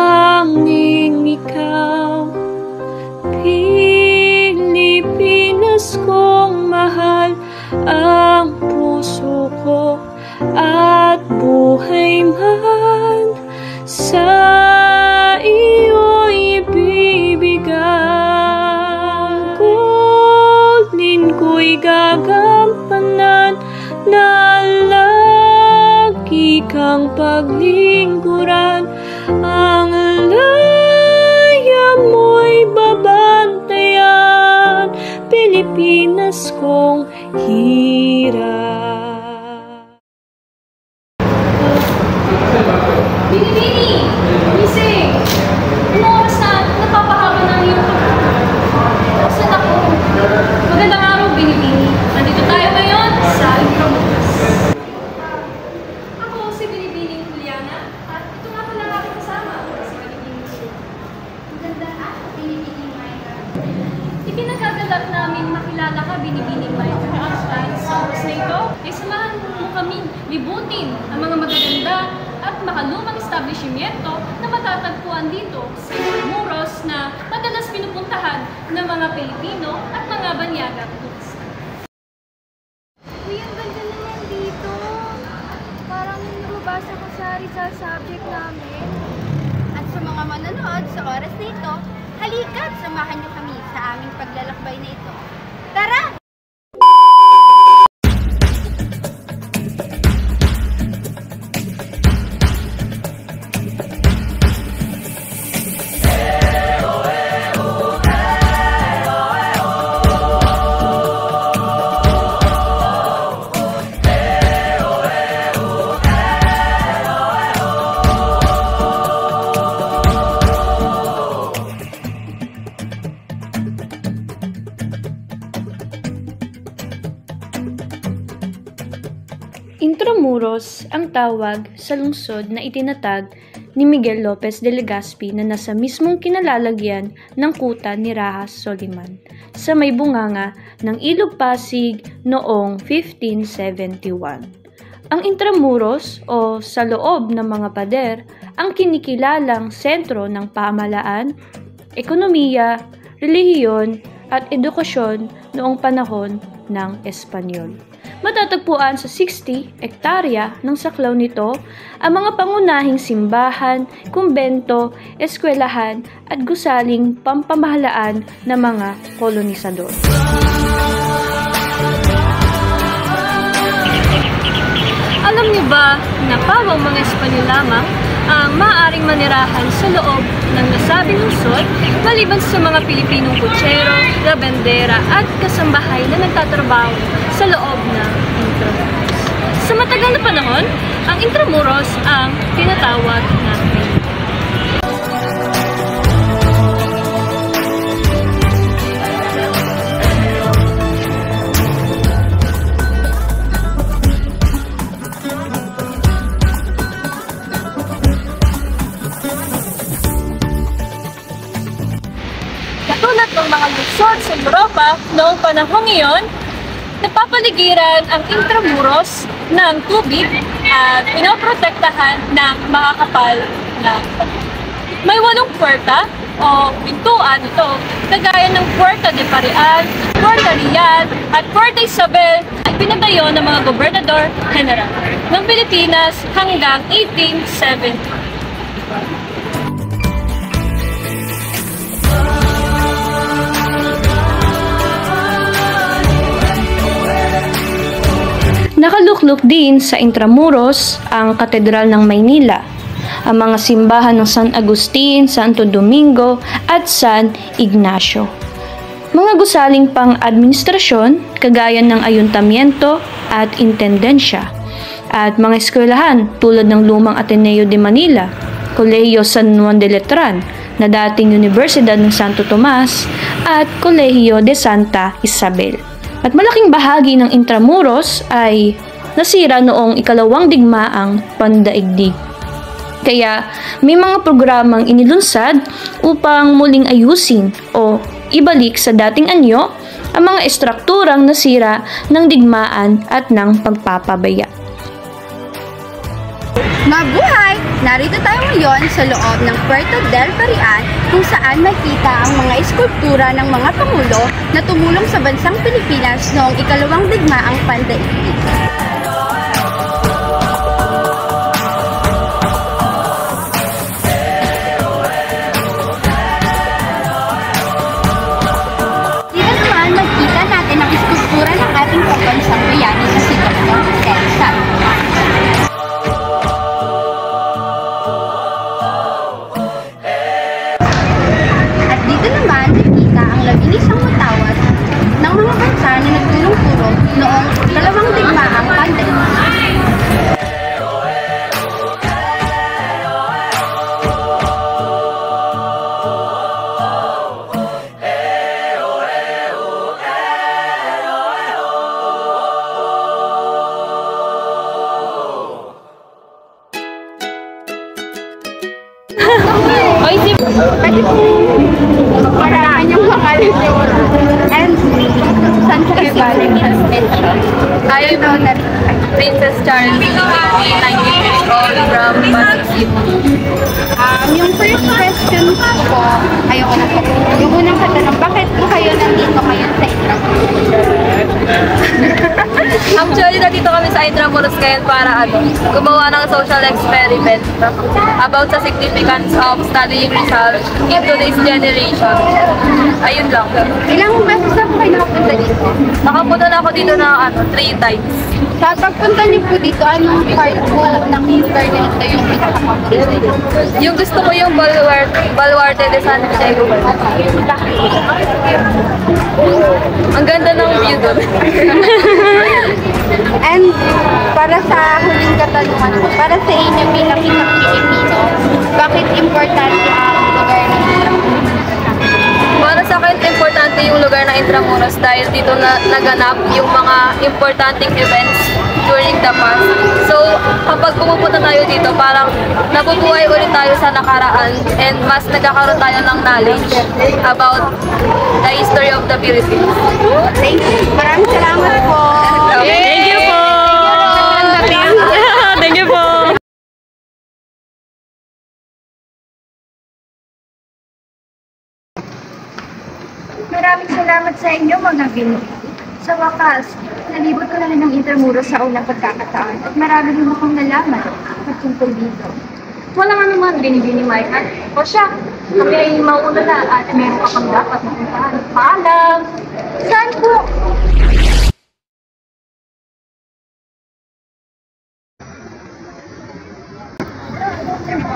tanging ikaw, Pilipinas kong mahal, ang puso ko at buhay man sa iyo ibibigay. Kulin ko'y gagampanan na lagi kang paglingkuran, ang laya mo'y babantayan, Pilipinas kong hirap. Binibini! Gising! Anong oras na? Napapahaba ng iyong saan ako? Magandang araw, Binibini. Nandito tayo ngayon sa Intramuros. Ako si Binibining Juliana at ito nga pala aking kasama si Binibining Sue. Maganda ka, Binibining Maika. Ipinagagalak namin makilala ka, Binibining Maika. At sa oras na ito, ay samahan mo kami libutin ang mga magaganda at makalumang establishmento na matatagpuan dito sa Intramuros na madalas pinupuntahan ng mga Pilipino at mga banyagang turista. Uy, ang ganda naman dito. Parang nababasa ko sa Rizal subject namin. At sa mga manonood sa oras na ito, halika at samahan niyo kami sa aming paglalakbay na ito. Tara! Intramuros ang tawag sa lungsod na itinatag ni Miguel Lopez de Legazpi na nasa mismong kinalalagyan ng kuta ni Rahas Soliman sa may bunganga ng Ilog Pasig noong 1571. Ang Intramuros o sa loob ng mga pader ang kinikilalang sentro ng pamahalaan, ekonomiya, relihiyon at edukasyon noong panahon ng Espanyol. Matatagpuan sa 60 hektarya ng saklaw nito ang mga pangunahing simbahan, kumbento, eskwelahan at gusaling pampamahalaan ng mga kolonisador. Alam niyo ba na pawang mga Espanyol lamang ang maaaring manirahan sa loob ng nasabing lungsod maliban sa mga Pilipinong kutsero, labendera at kasambahay na nagtatrabaho sa loob ng Intramuros. Sa matagal na panahon, ang Intramuros ang tinatawag na Maynila. Katulad ng mga lungsod sa Europa noong panahong iyon, napapaligiran ang Intramuros ng tubig at pinoprotektahan ng mga kapal na bato. May 8 puwerta o pintuan ito, kagaya ng Puerta de Parian, Puerta Real at Puerta Isabel ay pinatayo ng mga gobernador general ng Pilipinas hanggang 1870. Nakaluklok din sa Intramuros ang Katedral ng Maynila, ang mga simbahan ng San Agustin, Santo Domingo at San Ignacio. Mga gusaling pang-administrasyon kagaya ng ayuntamiento at intendensya, at mga eskwelahan tulad ng Lumang Ateneo de Manila, Kolehiyo San Juan de Letran na dating Universidad ng Santo Tomas at Kolehiyo de Santa Isabel. At malaking bahagi ng Intramuros ay nasira noong ikalawang digmaang pandaigdig. Kaya may mga programang inilunsad upang muling ayusin o ibalik sa dating anyo ang mga estrukturang nasira ng digmaan at ng pagpapabaya. Mabuhay! Narito tayo ngayon sa loob ng Puerto del Parian kung saan makita ang mga eskultura ng mga pangulo na tumulong sa bansang Pilipinas noong ikalawang digmaang pandaigdig. Dito naman makita natin ang eskultura ng ating pambansang bayani na si Dr. Rizal. Isang matawad ng mga bansa na nagtulong-tulong noong dalawang digmaang pandaigdig. Pwede po maraan yung pangalan niyo. And saan po kayo galing mention? I am Princess Charles, 19 years old from Pasig City. Yung first question ko, ayoko na po. Yung unang katanong, bakit po kayo nandito ngayon sa Intramuros? Actually, nandito kami sa Intramuros ngayon para gumawa ng social experiment about sa significance of studying Rizal in today's generation. Ayun lang. Ilang beses na po kayo nakapunta dito? Nakapunta na ako dito na 3 times. Sa pagpunta niyo po dito, anong part po ng lugar na ito yung pinakapaborito? Yung gusto ko yung Baluarte de San Diego. Ang ganda ng view doon. And para sa huling katanungan po, para sa inyo bilang isang Pilipino, bakit importante ang lugar na ito? Para sa akin, importante yung lugar ng Intramuros dahil dito na naganap yung mga importanteng events during the past. So, kapag pumupunta tayo dito, parang nabubuhay ulit tayo sa nakaraan and mas nagkakaroon tayo ng knowledge about the history of the Philippines. Thank you. Maraming salamat po. Thank you po! Thank you po! Maraming salamat sa inyo mga binibini. Sa wakas, nalibot ko na rin ang Intramuros sa unang pagkakataon at marami rin akong nalaman tungkol dito. Wala nga naman, binibini Mike. O siya, kami ay mauna na at meron pa kang dapat mapuntahan. Paalam! Saan po?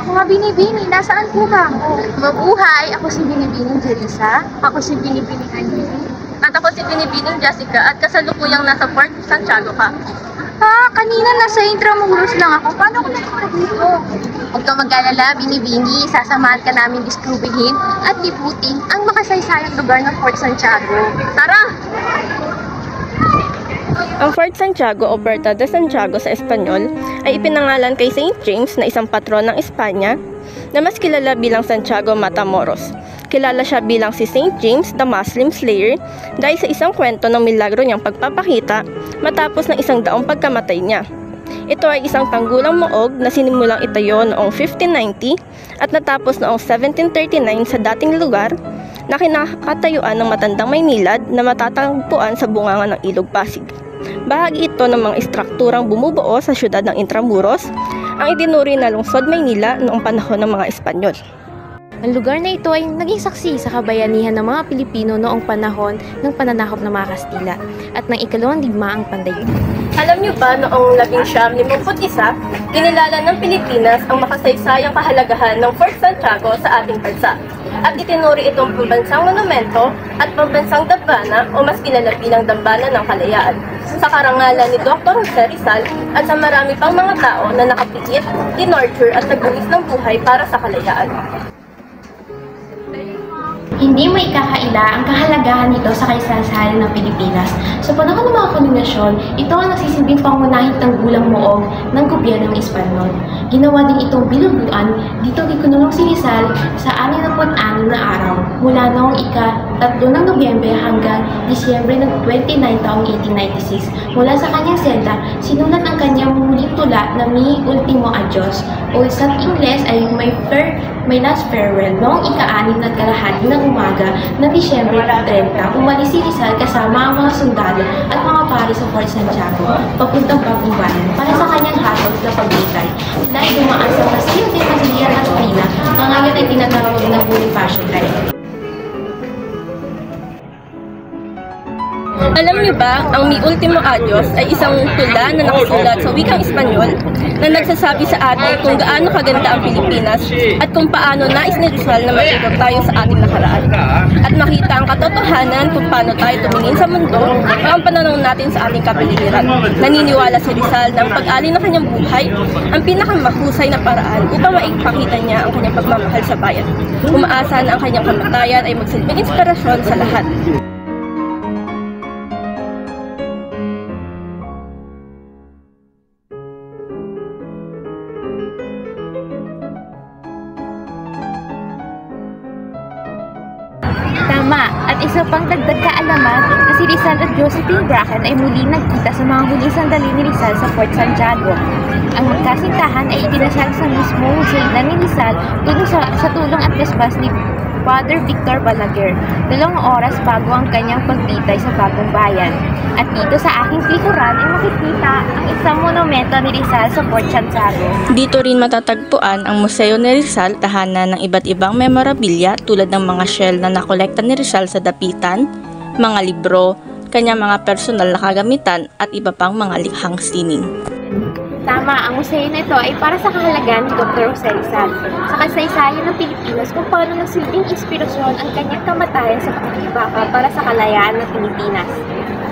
Mga binibini, nasaan po ba? Mabuhay! Ako si Binibining Jerisa. Ako si Binibining Angeli. At ako si Binibining Jessica at kasalukuyang nasa Port Santiago ka. Kanina nasa Intramuros lang ako. Paano ko napunta dito? Huwag kang mag-alala, Binibini. Sasamahan ka namin diskubrihin at liputin ang makasaysayang lugar ng Port Santiago. Tara! Ang Fort Santiago o Puerta de Santiago sa Espanyol ay ipinangalan kay Saint James na isang patron ng Espanya na mas kilala bilang Santiago Matamoros. Kilala siya bilang si Saint James the Muslim Slayer dahil sa isang kwento ng milagro niyang pagpapakita matapos ng 100 pagkamatay niya. Ito ay isang tanggulang moog na sinimulang itayo noong 1590 at natapos noong 1739 sa dating lugar na kinakatayuan ng matandang Maynilad na matatagpuan sa bunganga ng Ilog Pasig. Bahagi ito ng mga istrukturang bumubuo sa siyudad ng Intramuros, ang itinuri na lungsod Maynila noong panahon ng mga Espanyol. Ang lugar na ito ay naging saksi sa kabayanihan ng mga Pilipino noong panahon ng pananakop ng mga Kastila at ng ikalawang digmaang pandaigdig. Alam niyo ba noong 1951, kinilala ng Pilipinas ang makasaysayang kahalagahan ng Fort Santiago sa ating bansa at itinuri itong pambansang monumento at pambansang dambana o mas kilala bilang Dambana ng Kalayaan sa karangalan ni Dr. Jose Rizal at sa marami pang mga tao na nakapiit, tinorture at nagbuwis ng buhay para sa kalayaan. Hindi mo ikakaila ang kahalagahan nito sa kasaysayan ng Pilipinas. Sa panahon ng mga kolonyasyon, ito ang nagsisilbing pangunahing tanggulang muog ng gobyernong Espanyol. Ginawa din itong bilangguan dito gikunulong si Rizal sa 66 na araw mula noong ika-3 ng Nobyembre hanggang Disyembre ng 29 taong 1896. Mula sa kanyang selda, sinulat ang kanyang muling tula na Mi Ultimo Adios o sa Ingles ay My Last Farewell. Noong ika-6 na kalahati ng umaga ng Disyembre 30, umalis si Rizal kasama ang mga sundalo at mga pari sa Fort Santiago papuntang Bagong Bayan para sa kanyang hatol na pagbitay. Sila ay dumaan sa Castillo de Castilla na ngayon ay tinatawag na Bonifacio Drive. Alam niyo ba, ang Mi Ultimo Adios ay isang tula na nakasulat sa wikang Espanyol na nagsasabi sa atin kung gaano kaganda ang Pilipinas at kung paano nais ni Rizal na matikot tayo sa ating nakaraan at makita ang katotohanan kung paano tayo tumingin sa mundo at ang pananaw natin sa ating kapaligiran. Naniniwala si Rizal na ang pag-alin ng kanyang buhay ang pinakamahusay na paraan upang maipakita niya ang kanyang pagmamahal sa bayan. Umaasa na ang kanyang kamatayan ay magsilbing inspirasyon sa lahat. Tama, at isa pang dagdag kaalaman na si Rizal at Josephine Bracken ay muli nagkita sa mga huling sandali ni Rizal sa Fort Santiago. Ang magkasintahan ay itinasal sa mismong selda ni Rizal sa tulong at lesbas ni Father Victor Balaguer, 2 oras bago ang kanyang pagbitay sa Bagong Bayan. At dito sa aking likuran ay makikita ang isang monumento ni Rizal sa Fort Santiago. Dito rin matatagpuan ang Museo ni Rizal, tahanan ng iba't ibang memorabilia tulad ng mga shell na nakolekta ni Rizal sa dapitan, mga libro, kanyang mga personal na kagamitan at iba pang mga likhang sining. Tama, ang museo na ito ay para sa kahalagahan ni Dr. Jose Rizal sa kasaysayan ng Pilipinas kung paano nagsilbing inspirasyon ang kanyang kamatayan sa pakikibaka para sa kalayaan ng Pilipinas.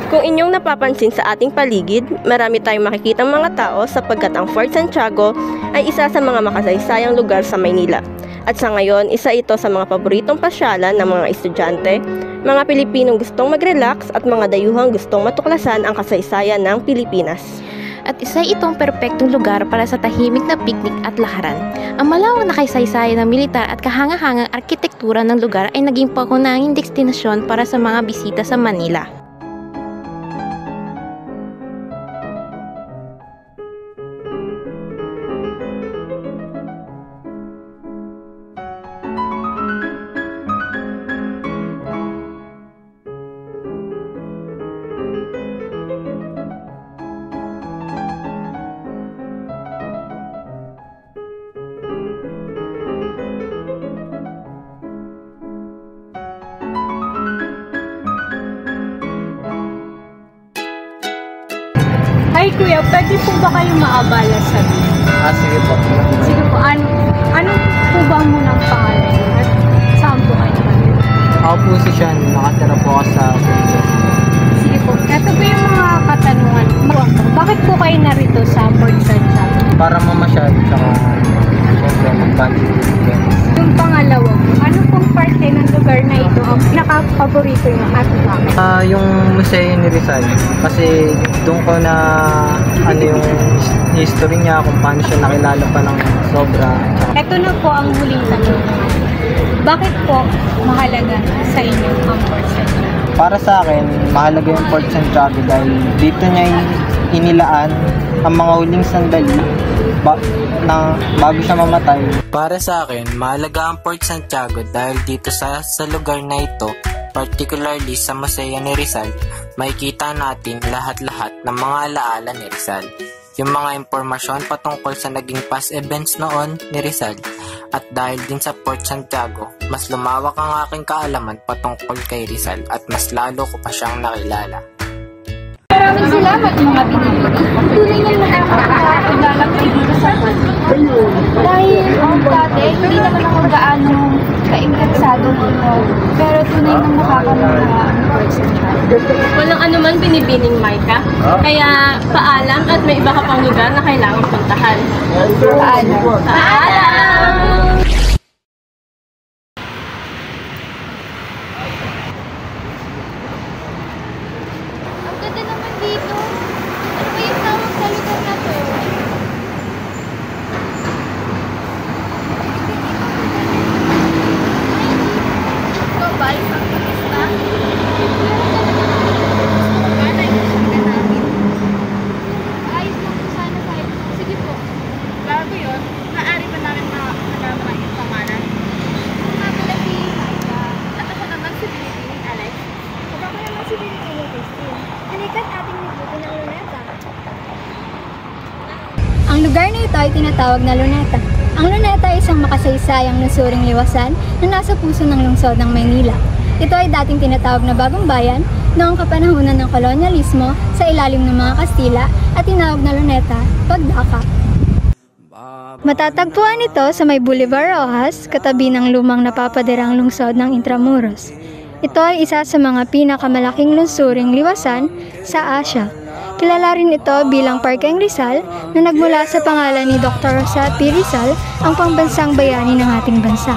Kung inyong napapansin sa ating paligid, marami tayong makikitang mga tao sapagkat ang Fort Santiago ay isa sa mga makasaysayang lugar sa Maynila. At sa ngayon, isa ito sa mga paboritong pasyalan ng mga estudyante, mga Pilipinong gustong mag-relax at mga dayuhang gustong matuklasan ang kasaysayan ng Pilipinas. At isa itong perpektong lugar para sa tahimik na piknik at lakaran. Ang malawak na kasaysayan ng militar at kahanga-hangang arkitektura ng lugar ay naging pangunahing destinasyon para sa mga bisita sa Manila. Ay kuya, pwede po ba kayong maabala sa amin? Sige po. Sige po, ano po ba ang munang pangalan? At saan po kayo kami? Ako po si Sean, nakatira po ako sa Pilipinas. Sige po, ito po yung mga katanungan. Bakit po kayo narito sa Fort Santiago? Para mamasyal, tsaka siyempre mag-budget. Yung pangalawa, ano pong parte ng lugar na ito ang pinaka-paborito nyo at bakit? Yung museo ni Rizal, kasi doon ko na yung history niya, kung paano siya nakilala pa ng sobra. Ito na po ang huling tanong. Bakit po mahalaga sa inyo ang Fort Santiago? Para sa akin, mahalaga yung Fort Santiago dahil dito niya inilaan ang mga huling sandali bago siya mamatay. Para sa akin, mahalaga ang Fort Santiago dahil dito sa lugar na ito, particularly sa Museo ni Rizal, makikita natin lahat-lahat ng mga alaala ni Rizal. Yung mga impormasyon patungkol sa naging past events noon ni Rizal. At dahil din sa Fort Santiago, mas lumawak ang aking kaalaman patungkol kay Rizal at mas lalo ko pa siyang nakilala. Maraming salamat mga binibini. Tunay niya lahat ang nakakaglalakay dito sa Fort. Dahil dati, hindi naman ako gaano ka-imprensado dito. Pero tunay nang nakakamuha ang Fort Santiago. Walang anuman binibining Maika, kaya paalam at may iba ka pang lugar na kailangan puntahan. Paalam! ay tinatawag na luneta. Ang luneta ay isang makasaysayang lusuring liwasan na nasa puso ng lungsod ng Maynila. Ito ay dating tinatawag na Bagong Bayan noong kapanahunan ng kolonyalismo sa ilalim ng mga Kastila at tinawag na luneta pagdaka. Matatagpuan ito sa may Boulevard Rojas, katabi ng lumang napapadirang lungsod ng Intramuros. Ito ay isa sa mga pinakamalaking lunsuring liwasan sa Asia. Kilala rin ito bilang Parkeng Rizal na nagmula sa pangalan ni Dr. Jose P. Rizal, ang pambansang bayani ng ating bansa.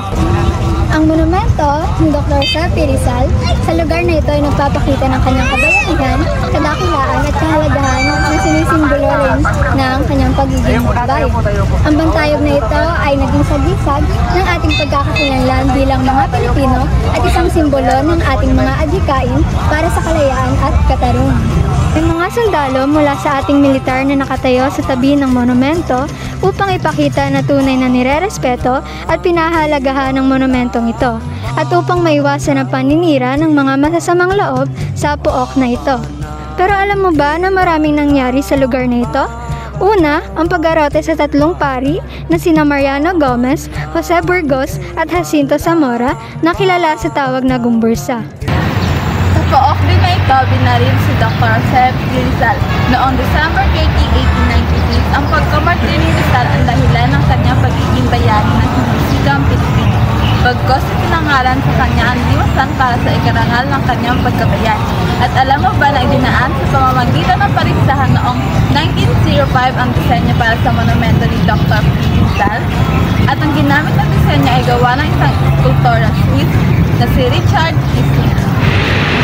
Ang monumento ni Dr. Jose P. Rizal sa lugar na ito ay nagpapakita ng kanyang kabayanihan, kadakilaan at kahalagahan na sinisimbolo rin ng kanyang pagiging bayan. Ang bantayog na ito ay naging sagisag ng ating pagkakakilanlan bilang mga Pilipino at isang simbolo ng ating mga adhikain para sa kalayaan at katarungan. May mga sundalo mula sa ating militar na nakatayo sa tabi ng monumento upang ipakita na tunay na nirerespeto at pinahalagahan ng monumentong ito at upang maiwasan ang paninira ng mga masasamang loob sa pook na ito. Pero alam mo ba na maraming nangyari sa lugar na ito? Una, ang pag-arote sa tatlong pari na sina Mariano Gomez, Jose Burgos at Jacinto Zamora na kilala sa tawag na Gumbursa. Sa pook din na ito, binaril si Dr. Jose P. Rizal. Noong December 30, 1896, ang pagkamartir ni Rizal ang dahilan ng kanyang pagiging bayani ng hinisigang Pilipino. Bagkos pinangalan sa kanya ang liwasan para sa ikarangal ng kanyang pagkabayan. At alam mo ba na idinaan sa pamamagitan ng paligsahan noong 1905 ang disenyo para sa monumento ni Dr. P. Rizal? At ang ginamit na disenyo ay gawa ng isang skulptor na Swiss na si Richard Kissinger.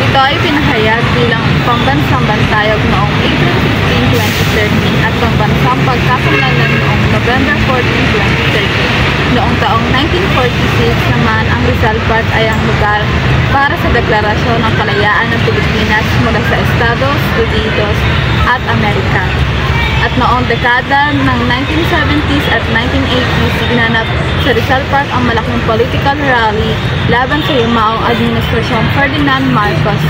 Ito ay pinahayag bilang pambansang bantayog noong April 15, 2013 at pambansang pagkakamalan noong November 14, 2013. Noong taong 1946 naman, ang Rizal Park ay ang lugar para sa deklarasyon ng kalayaan ng Pilipinas mula sa Estados Unidos at Amerika. At noong dekada ng 1970s at 1980s, ginanap sa Rizal Park ang malaking political rally laban sa yumaong administrasyong Ferdinand Marcos.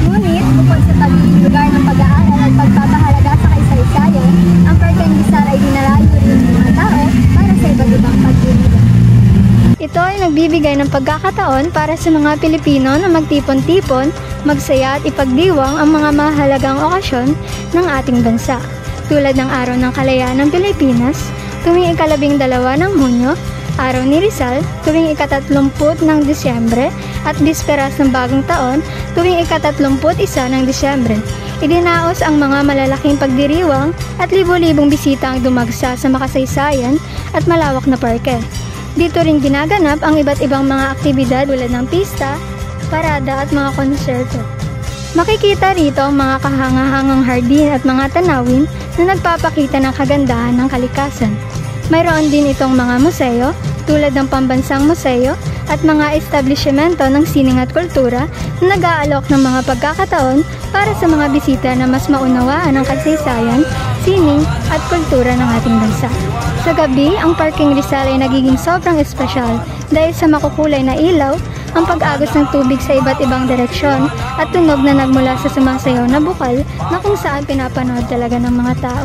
Ngunit, bukod sa pagiging lugar ng pag-aaral at pagpapahalaga sa kaysaysayan, ang Parkeng Rizal ay dinalayo rin ng mga tao para sa iba't ibang pagdiriwang. Ito ay nagbibigay ng pagkakataon para sa mga Pilipino na magtipon-tipon, magsaya at ipagdiwang ang mga mahalagang okasyon ng ating bansa. Tulad ng Araw ng Kalayaan ng Pilipinas, tuwing ika-12 ng Hunyo, Araw ni Rizal, tuwing ika-30 ng Disyembre, at Bisperas ng Bagong Taon, tuwing ika-31 ng Disyembre. Idinaos ang mga malalaking pagdiriwang at libo-libong bisita ang dumagsa sa makasaysayan at malawak na parke. Dito rin ginaganap ang iba't ibang mga aktibidad tulad ng pista, parada at mga konserto. Makikita rito ang mga kahangahangang hardin at mga tanawin na nagpapakita ng kagandahan ng kalikasan. Mayroon din itong mga museo tulad ng Pambansang Museo at mga establishmento ng sining at kultura na nag-aalok ng mga pagkakataon para sa mga bisita na mas maunawaan ang kasaysayan, sining at kultura ng ating bansa. Sa gabi, ang Parkeng Rizal ay nagiging sobrang espesyal dahil sa makukulay na ilaw, ang pag-agos ng tubig sa iba't ibang direksyon at tunog na nagmula sa sumasayaw na bukal na kung saan pinapanood talaga ng mga tao.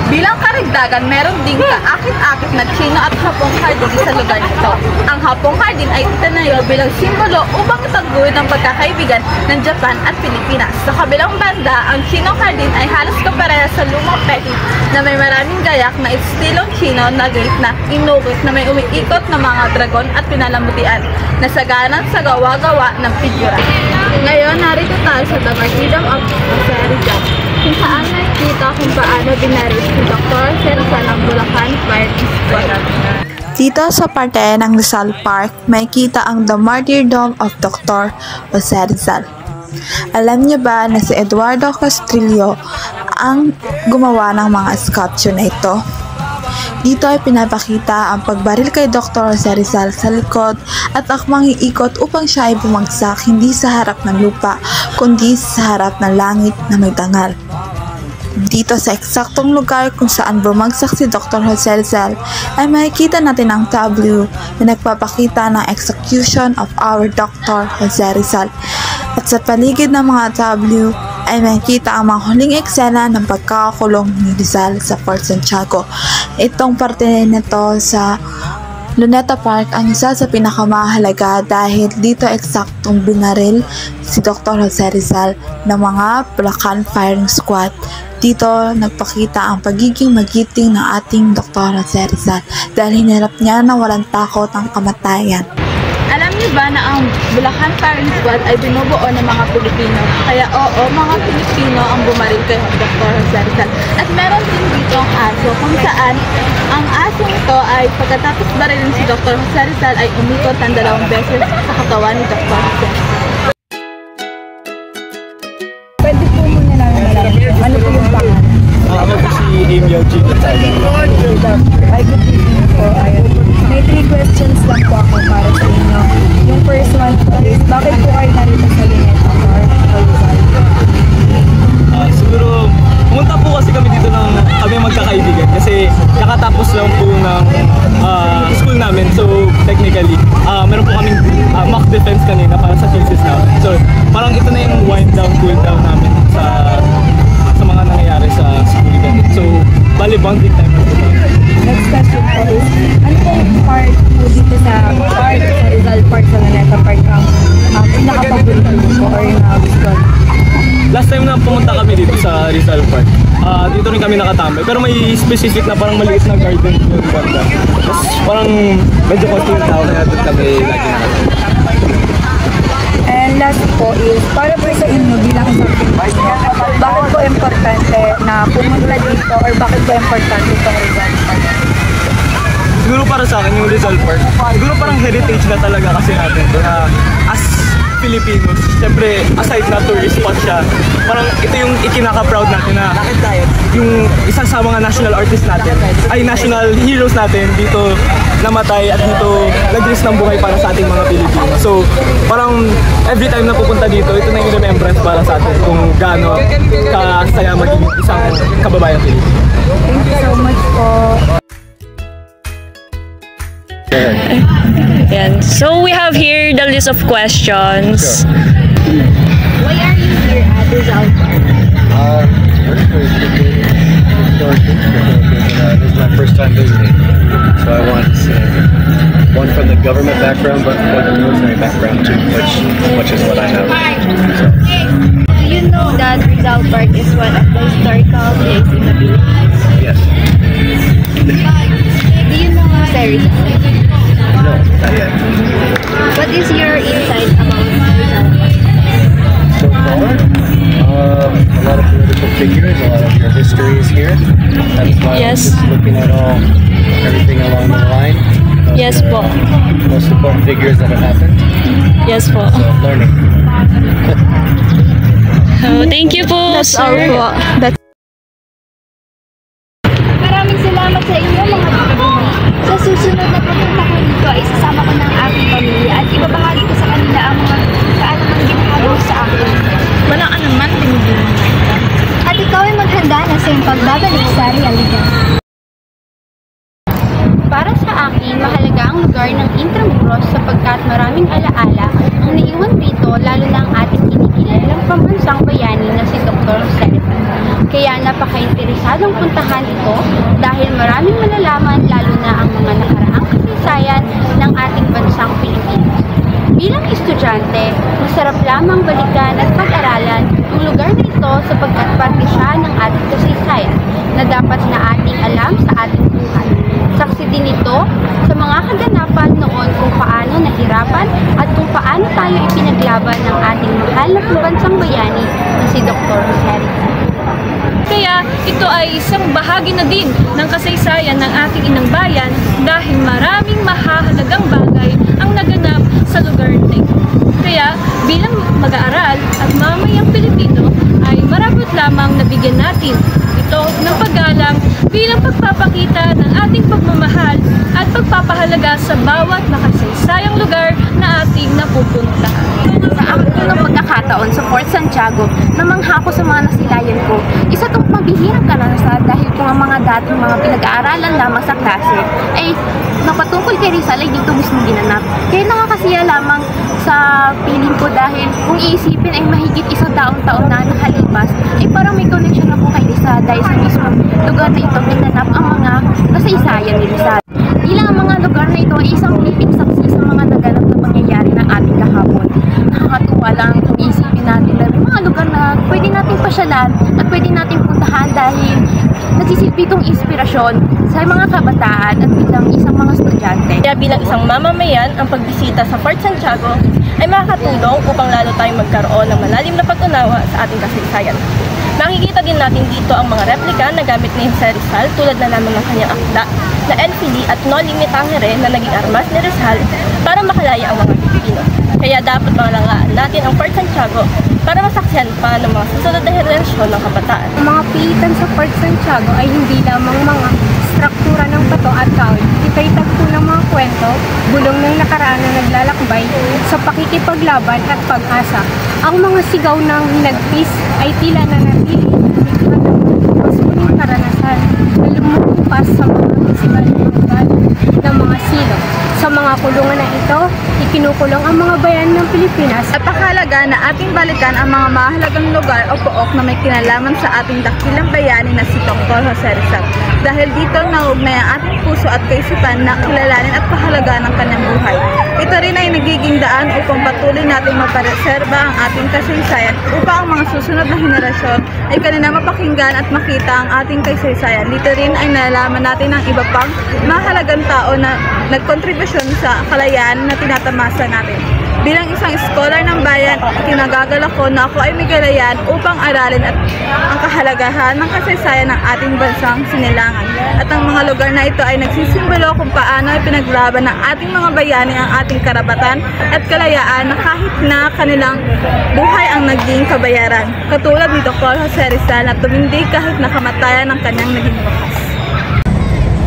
Bilang karagdagan, meron ding kaakit-akit na Chino at Hapong Hardin sa lugar nito. Ang Hapong Hardin ay itinayo bilang simbolo upang itaguyod ang pagkakaibigan ng Japan at Pilipinas. Sa kabilang banda, ang Chino Hardin ay halos kapareha sa lumang Peking na may maraming gayak na estilong Chino na gate na inukit na may umiikot na mga dragon at pinalamutian na saganan sa gawa-gawa ng figura. Ngayon, narito tayo sa The Martyrdom of Jose Rizal, kung saan nakikita kung paano binaril si Dr. Rizal ng Bulacan Fire Squadron. Dito sa parte ng Rizal Park, may kita ang The Martyrdom of Dr. Jose Rizal. Alam niyo ba na si Eduardo Castrillo ang gumawa ng mga sculpture na ito? Dito ay pinapakita ang pagbaril kay Dr. Jose Rizal sa likod at akmang iikot upang siya ay bumagsak hindi sa harap ng lupa, kundi sa harap ng langit na may dangal. Dito sa eksaktong lugar kung saan bumagsak si Dr. Jose Rizal ay makikita natin ang tableau na nagpapakita ng execution of our Dr. Jose Rizal. At sa paligid ng mga tableau ay makikita ang mga huling eksena ng pagkakakulong ni Rizal sa Fort Santiago. Itong parte nito sa Luneta Park ang isa sa pinakamahalaga dahil dito eksaktong binaril si Dr. Jose Rizal ng mga Bulacan Firing Squad. Dito nagpakita ang pagiging magiting ng ating Dr. Jose Rizal dahil hinarap niya na walang takot ang kamatayan. Alam niyo ba na ang Bulacan Firing Squad ay binubuo ng mga Pilipino? Kaya oo, mga Pilipino ang bumaril kay Dr. Jose Rizal. At meron din dito ang aso kung saan ang asong ito ay pagkatapos barilin si Dr. Jose Rizal ay umikot ng 2 beses sa katawan ni Dr. Jose. Pwede po muna namin malaman. Ano po yung pangalan? Ako po si Emil G. Ay, good evening po. Ayun. May 3 questions lang po ako para sa inyo. Yung first one po is, bakit po kayo narito sa Luneta Park? Siguro, pumunta po kasi kami dito ng kami magkakaibigan kasi kakatapos lang po ng school namin. So, technically, meron po kaming mock defense kanina para sa thesis namin. So, parang ito na yung wind down, cool down namin sa mga nangyayari sa school ganit. So, bali bonding time po. Next question po is, ano pong part po dito sa Rizal Park sa Luneta Park ang pinaka-paborito po or yung nagustuhan? Last time na pumunta kami dito sa Rizal Park, dito rin kami nakatambay. Pero may specific na parang maliit na garden yung banda. Tapos parang medyo konti yung tao kaya doon kami lagi nakatambay. And last po is, para po sa inyo bilang isang Pilipino, bakit po importante na pumunta dito or bakit po importante itong Rizal Park? Siguro para sa akin yung Rizal Park, siguro parang heritage na talaga kasi natin. As Filipinos, syempre aside na tourist spot siya, parang ito yung ikinaka-proud natin na yung isa sa mga national artists natin, ay national heroes natin dito namatay at dito nag-risk ng buhay para sa ating mga Pilipino. So parang every time na pupunta dito, ito na yung remembrance para sa atin kung gaano kasaya maging isang kababayang Pilipino. Thank you so much po. Yan. So we have here the list of questions. Why are you here at Rizal Park? This is my first time visiting, so I wanted to see one from the government background, but from the military background too, which is what I have. So. Do you know that Rizal Park is one of the historical places in the Philippines? Yes. Do you know Jose Rizal? No, not yet. What is your insight about Rizal Park? So far, a lot of political figures, a lot of your history is here. That's why I was just looking at everything along the line. Yes po. Most important figures that have happened. Yes po. So learning. Oh, thank you po, sir. Maraming salamat sa inyo mga kapatid. Sa susunod na pupunta ko dito ay sasama ko ng aking pamilya at ibabahagi ko sa kanila ang mga kaalaman ginagawa sa akin. Wala ka naman, tinigil. At ikaw ay maghanda na sa iyong pagbabalik sa realidad. Para sa akin, mahalaga ang lugar ng Intramuros sapagkat maraming alaala ang naiwan dito lalo na ang ating kinikilalang pambansang bayani na si Dr. Jose Rizal. Kaya napaka-interesadong puntahan ito dahil maraming malalaman lalo na ang mga nakaraang kasaysayan ng ating bansang Pilipinas. Bilang estudyante, masarap lamang balikan at pag-aralan ang lugar na ito sapagkat parte siya ng ating kasaysayan na dapat na ating alam sa ating buhay. Saksi din ito sa mga kaganapan noon kung paano nahirapan at kung paano tayo ipinaglaban ng ating mahal na pambansang bayani na si Dr. Jose Rizal. Kaya ito ay isang bahagi na din ng kasaysayan ng ating inang bayan dahil maraming mahahalagang bagay ang naganap sa lugar na ito. Kaya bilang mag-aaral at mamayang Pilipino ay marabot lamang nabigyan natin ito ng paggalang bilang pagpapakita ng ating pagmamahal at pagpapahalaga sa bawat makasaysayang lugar na ating napupuntahan. Sa akin ng pagkakataon sa Fort Santiago, namangha ko sa mga nasilayan ko. Isa itong mabihirang karanasan dahil kung ang mga dating mga pinag-aaralan lamang sa klase ay napatungkol kay Rizal ay dito mismo ginanap. Kaya nakakasiya lamang sa sa piling ko dahil kung iisipin ay mahigit 100 taon na nakalipas, ay parang may connection na po kay Rizal dahil sa mismong lugar na ito pinanap ang mga kasaysayan ni Rizal. Di lang ang mga lugar na ito ay isang living saksi sa mga naganap na pangyayari ng ating kahapon. Nakakatuwa lang kung iisipin natin na mga lugar na pwede nating pasyalan at pwede nating puntahan dahil nagsisilbi itong inspirasyon sa mga kabataan at bilang isang mga estudyante. Kaya bilang isang mamamayan, ang pagbisita sa Fort Santiago ay makakatulong upang lalo tayong magkaroon ng malalim na pag-unawa sa ating kasaysayan. Makikita din natin dito ang mga replika na gamit ni Jose Rizal tulad na naman ng kanyang akda na El Fili at No Limit Tangere na naging armas ni Rizal para makalaya ang mga Pilipino. Kaya dapat malangaan natin ang Fort Santiago para masaksihan pa ng mga susunod na henerasyon ng kabataan. Ang mga pilitan sa Fort Santiago ay hindi lamang mga struktura ng bato at kahoy. Ito'y tagpo ng mga kwento, bulong ng nakaraan na naglalakbay sa pakikipaglaban at pag-asa. Ang mga sigaw ng hinagpis ay tila nanatili mas muling karanasan na lumupas sa mga isipan ng mga silong. Sa mga kulungan na ito, ikinukulong ang mga bayan ng Pilipinas. Napakahalaga na ating balikan ang mga mahalagang lugar o pook na may kinalaman sa ating dakilang bayani na si Dr. Jose Rizal. Dahil dito naugnay ang ating puso at kaisipan na kilalanin at pahalagaan ng kanyang buhay. Ito rin ay nagiging daan upang patuloy nating mapareserba ang ating kasaysayan upang ang mga susunod na henerasyon ay kanina mapakinggan at makita ang ating kasaysayan. Dito rin ay nalalaman natin ang iba pang mahalagang tao na nagkontribusyon sa kalayaan na tinatamasa natin. Bilang isang scholar ng bayan, kinagagalak ko na ako ay may kalayaan upang aralin at ang kahalagahan ng kasaysayan ng ating bansang sinilangan. At ang mga lugar na ito ay nagsisimbolo kung paano ay pinaglaban ng ating mga bayani ang ating karapatan at kalayaan na kahit na kanilang buhay ang naging kabayaran. Katulad ni Dr. Jose Rizal na tumindig kahit nakamatayan ng kanyang naging wakas.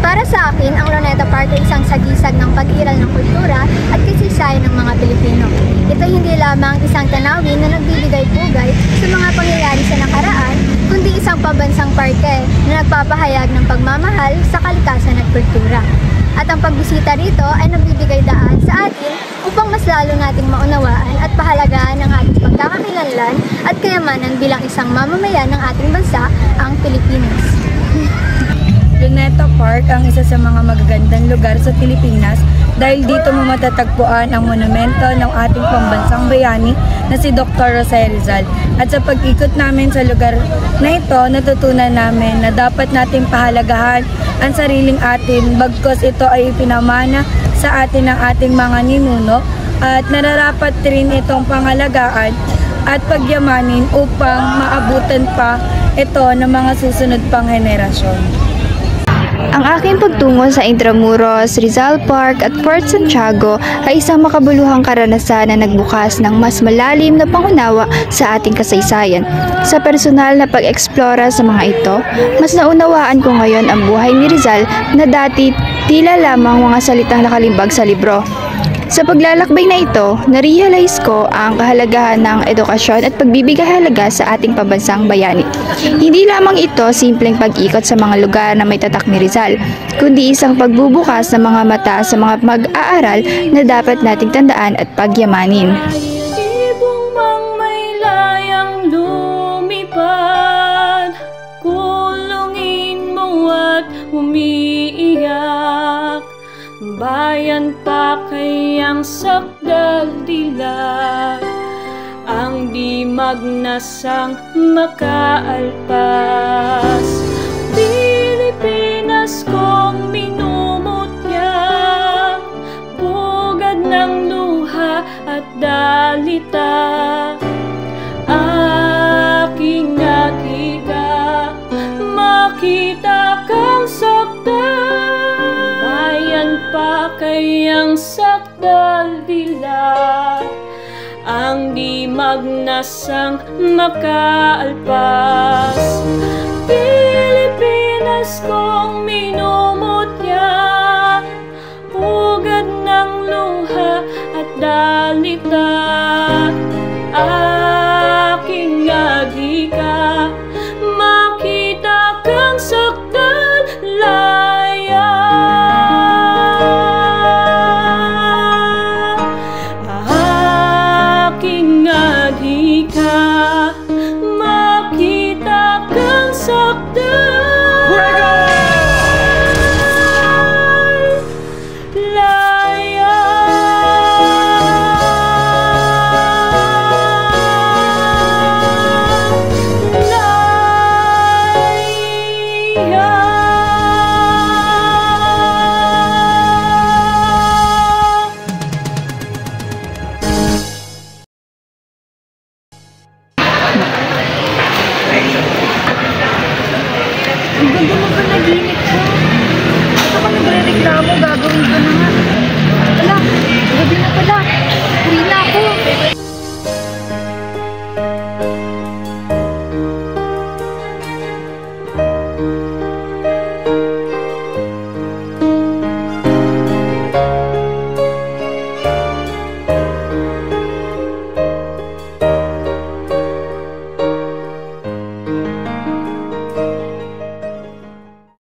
Para sa akin, ang Luneta Park ay isang sagisag ng pag-iral ng kultura at kasaysayan ng mga Pilipino. Ito hindi lamang isang tanawin na nagbibigay pugay sa mga pangyayari sa nakaraan, kundi isang pambansang parke na nagpapahayag ng pagmamahal sa kalikasan at kultura. At ang pagbisita rito ay nagbibigay daan sa atin upang mas lalo nating maunawaan at pahalagaan ang ating pagkakakilanlan at kayamanan bilang isang mamamayan ng ating bansa, ang Pilipinas. Luneta Park ang isa sa mga magagandang lugar sa Pilipinas dahil dito mo matatagpuan ang monumento ng ating pambansang bayani na si Dr. Jose Rizal. At sa pag-ikot namin sa lugar na ito, natutunan namin na dapat nating pahalagahan ang sariling atin bagkos ito ay ipinamana sa atin ng ating mga ninuno at nararapat rin itong pangalagaan at pagyamanin upang maabutan pa ito ng mga susunod pang henerasyon. Ang aking pagtungo sa Intramuros, Rizal Park at Fort Santiago ay isang makabuluhang karanasan na nagbukas ng mas malalim na pangunawa sa ating kasaysayan. Sa personal na pag-eksplora sa mga ito, mas naunawaan ko ngayon ang buhay ni Rizal na dati tila lamang mga salitang nakalimbag sa libro. Sa paglalakbay na ito, na-realize ko ang kahalagahan ng edukasyon at pagbibigay halaga sa ating pambansang bayani. Hindi lamang ito simpleng pag-ikot sa mga lugar na may tatak ni Rizal, kundi isang pagbubukas ng mga mata sa mga mag-aaral na dapat nating tandaan at pagyamanin. Ibong mang may layang lumipad, kulungin mo at umiiyak. Bayan pa kayang sakdal dilag, ang di magnasang makaalpas. Pilipinas kong minumutya, pugad ng luha at dalita. Aking nakita, makita kang sakdal, pa kayang sakdal dilag, ang di magnasang makaalpas. Pilipinas kong minumutya, pugad ng luha at dalita.